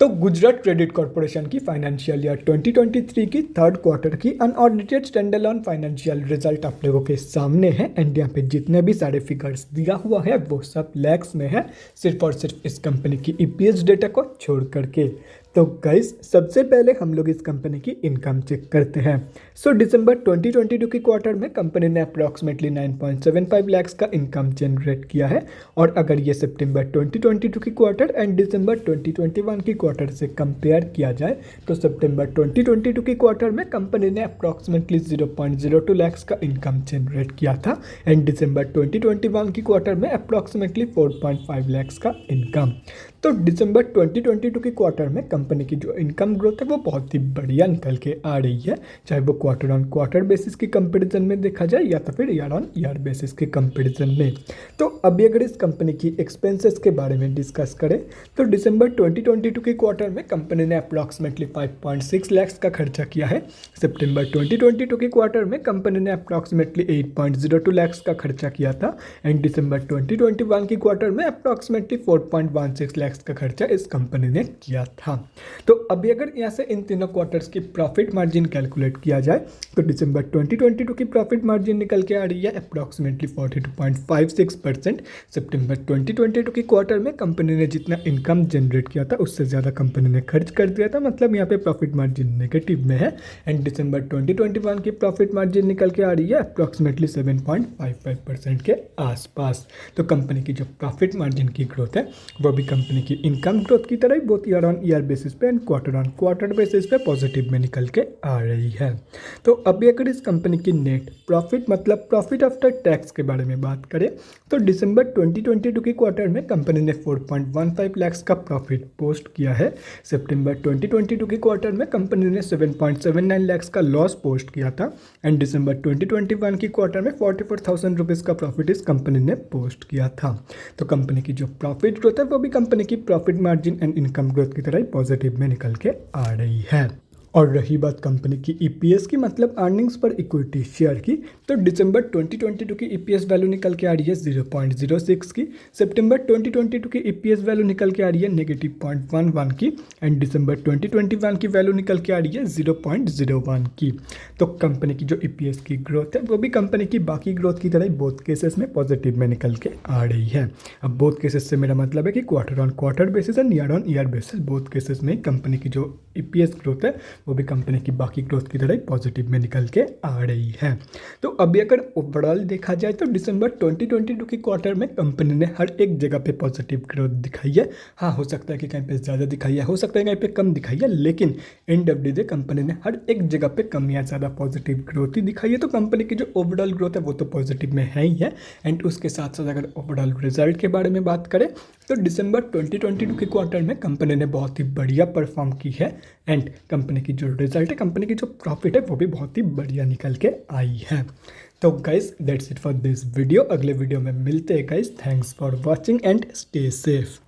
तो Gujarat credit corporation की financial year 2023 की थर्ड क्वार्टर की अनऑडिटेड स्टैंडअलोन फाइनेंशियल रिजल्ट आप लोगों के सामने है। एंड यहाँ पे जितने भी सारे फिगर्स दिया हुआ है वो सब लैक्स में है, सिर्फ और सिर्फ इस कंपनी की ईपीएस डेटा को छोड़ करके। तो गाइस सबसे पहले हम लोग इस कंपनी की इनकम चेक करते हैं। सो दिसंबर 2022 की क्वार्टर में कंपनी ने अप्रॉक्सीमेटली 9.75 लाख का इनकम जनरेट किया है। और अगर ये सितंबर 2022 की क्वार्टर एंड दिसंबर 2021 की क्वार्टर से कंपेयर किया जाए तो सितंबर 2022 की क्वार्टर में कंपनी ने अप्रॉक्सीमेटली 0.02 लाख का इनकम जनरेट किया था एंड दिसंबर 2021 की क्वार्टर में अप्रॉक्सीमेटली 4.5 लाख का इनकम। तो दिसंबर 2022 की क्वार्टर में कंपनी की जो इनकम ग्रोथ है वो बहुत ही बढ़िया निकल के आ रही है, चाहे वो क्वार्टर ऑन क्वार्टर बेसिस की कंपैरिजन में देखा जाए या तो फिर ईयर ऑन ईयर बेसिस के कंपैरिजन में। तो अभी अगर इस कंपनी की एक्सपेंसेस के बारे में डिस्कस करें तो दिसंबर 2022 की क्वार्टर में कंपनी ने अप्रॉक्सीमेटली 5.6 लाख का खर्चा किया है। सितंबर 2022 की क्वार्टर में कंपनी ने अप्रॉक्सीमेटली 8.02 लाख का खर्चा किया था एंड दिसंबर 2021 की क्वार्टर में अप्रॉक्सीमेटली 4.16 लाख का खर्चा इस कंपनी ने किया था। तो अभी अगर यहाँ से इन तीनों क्वार्टर्स की प्रॉफिट मार्जिन कैलकुलेट किया जाए तो दिसंबर 2022 की प्रॉफिट मार्जिन निकल के आ रही है अप्रॉक्सीमेटली 42.56%। सितंबर 2022 की क्वार्टर में कंपनी ने जितना इनकम जनरेट किया था उससे ज़्यादा कंपनी ने खर्च कर दिया था, मतलब यहाँ पे प्रॉफिट मार्जिन नेगेटिव में है। एंड दिसंबर 2021 की प्रॉफिट मार्जिन निकल के आ रही है अप्रॉक्सीमेटली 7.55% के आसपास। तो कंपनी की जो प्रॉफिट मार्जिन की ग्रोथ है वो भी कंपनी की इनकम ग्रोथ की तरह ही बहुत ईयर ऑन ईयर बेसिस पे and quarter on quarter basis पे पॉजिटिव में निकल के आ रही है। तो अभी अगर इस कंपनी की नेट प्रॉफिट मतलब प्रॉफिट आफ्टर टैक्स के बारे में बात करें तो दिसंबर 2022 की क्वार्टर में कंपनी ने 4.15 लाख का प्रॉफिट पोस्ट किया है। सितंबर 2022 की क्वार्टर में कंपनी ने 7.79 लाख का लॉस पोस्ट किया था एंड दिसंबर 2021 की क्वार्टर में 44,000 रुपीज़ का प्रॉफिट इस कंपनी ने पोस्ट किया था। तो कंपनी की जो प्रॉफिट ग्रोथ है वो भी कंपनी की profit margin and income growth की तरह ही पॉजिटिव में निकल के आ रही है। और रही बात कंपनी की ईपीएस की मतलब अर्निंग्स पर इक्विटी शेयर की, तो दिसंबर 2022 की ईपीएस वैल्यू निकल के आ रही है 0.06 की। सितंबर 2022 की ईपीएस वैल्यू निकल के आ रही है -0.11 की एंड दिसंबर 2021 की वैल्यू निकल के आ रही है 0.01 की। तो कंपनी की जो ईपीएस की ग्रोथ है वो भी कंपनी की बाकी ग्रोथ की तरह ही बोथ केसेस में पॉजिटिव में निकल के आ रही है। अब बोथ केसेस से मेरा मतलब है कि quarter on quarter basis and year on year basis both cases में कंपनी की जो ईपीएस ग्रोथ है वो भी कंपनी की बाकी ग्रोथ की तरह पॉजिटिव में निकल के आ रही है। तो अभी अगर ओवरऑल देखा जाए तो दिसंबर 2022 की क्वार्टर में कंपनी ने हर एक जगह पे पॉजिटिव ग्रोथ दिखाई है। हाँ, हो सकता है कि कहीं पे ज़्यादा दिखाई है, हो सकता है कहीं पे कम दिखाई है, लेकिन end of the day company ने हर एक जगह पे कम या ज़्यादा पॉजिटिव ग्रोथ ही दिखाई है। तो कंपनी की जो ओवरऑल ग्रोथ है वो तो पॉजिटिव में है ही है। एंड उसके साथ साथ अगर ओवरऑल रिजल्ट के बारे में बात करें तो दिसंबर 2022 के क्वार्टर में कंपनी ने बहुत ही बढ़िया परफॉर्म की है एंड कंपनी की जो रिजल्ट है, कंपनी की जो प्रॉफिट है वो भी बहुत ही बढ़िया निकल के आई है। तो guys that's it for this video. अगले वीडियो में मिलते हैं guys. Thanks for watching and stay safe.